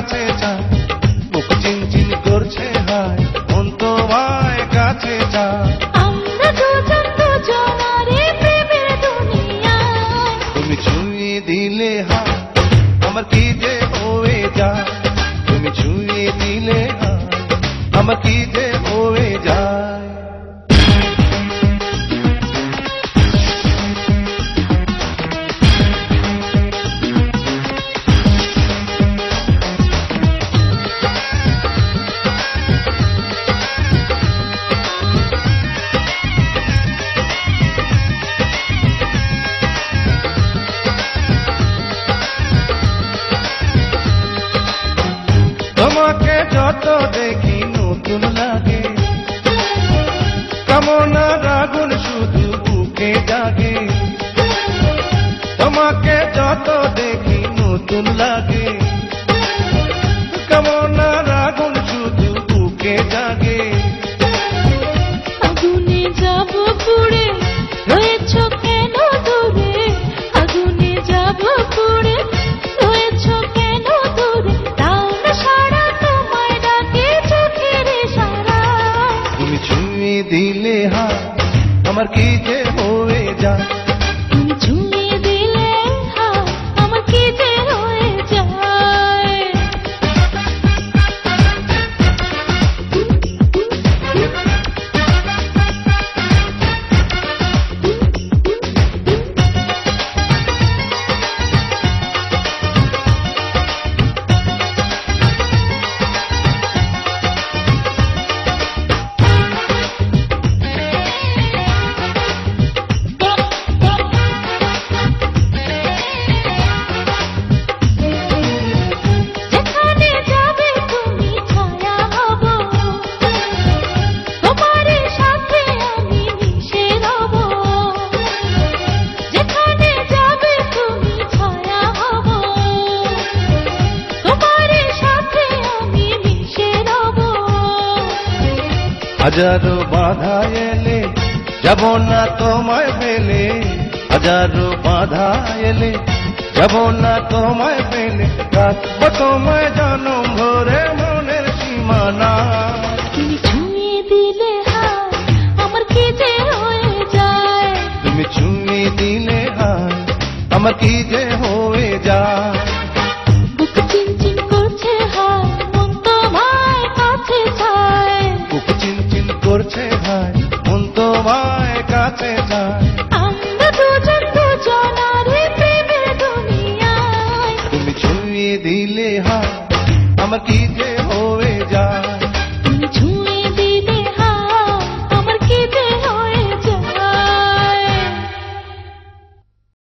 কাছে চায়, বুক চিনচিন করছে হায়, মন তোমায় কাছে চায়। আমরা দুজন দুজনারে প্রেমের দুনিয়ায়। তুমি ছুঁয়ে দিলে হায়, আমার কি যে হয়ে যায়। তুমি ছুঁয়ে দিলে হায়, আমার কি যে হয়ে যায়। তোমাকে যত দেখি নতুন লাগে, কামনার আগুন শুধু বুকে জাগে। তোমাকে যত দেখি নতুন লাগে, কামনার আগুন শুধু বুকে জাগে। আগুনে যাব পুড়ে, রয়েছ কেন দূরে? আগুনে যাব পুড়ে, রয়েছ কেন দূরে? তাও না সারা তোমায় ডাকে চোখের ইশারা। তুমি ছুঁয়ে দিলে হায়, আমার কি যে হয়ে যায়। তুমি ছুঁয়ে দিলে হায়, আমার কি যে হয়ে যায়। যেখানে যাবে তুমি ছায়া হব, তোমার সাথে আমি মিশে রব। যেখানে যাবে তুমি ছায়া হব, তোমার সাথে আমি মিশে রব। হাজারো বাধা এলে যাব না তোমায় ফেলে, হাজারো বাধা এলে যাব না তোমায় ফেলে। রাখবো তোমায় জনম ভরে মনের সীমানা। তুমি ছুঁয়ে দিলে হায়, আমার কি যে হয়ে যায়। তুমি ছুঁয়ে দিলে হায়, আমার কি যে হয়ে যায়। বুক চিনচিন করছে হায়, মন তোমায় কাছে চায়। বুক চিনচিন করছে হায়, মন তোমায় কাছে যায়। আমরা দুজন দুজনারে প্রেমের দুনিয়ায়। তুমি ছুঁয়ে দিলে হায়, আমার কি যে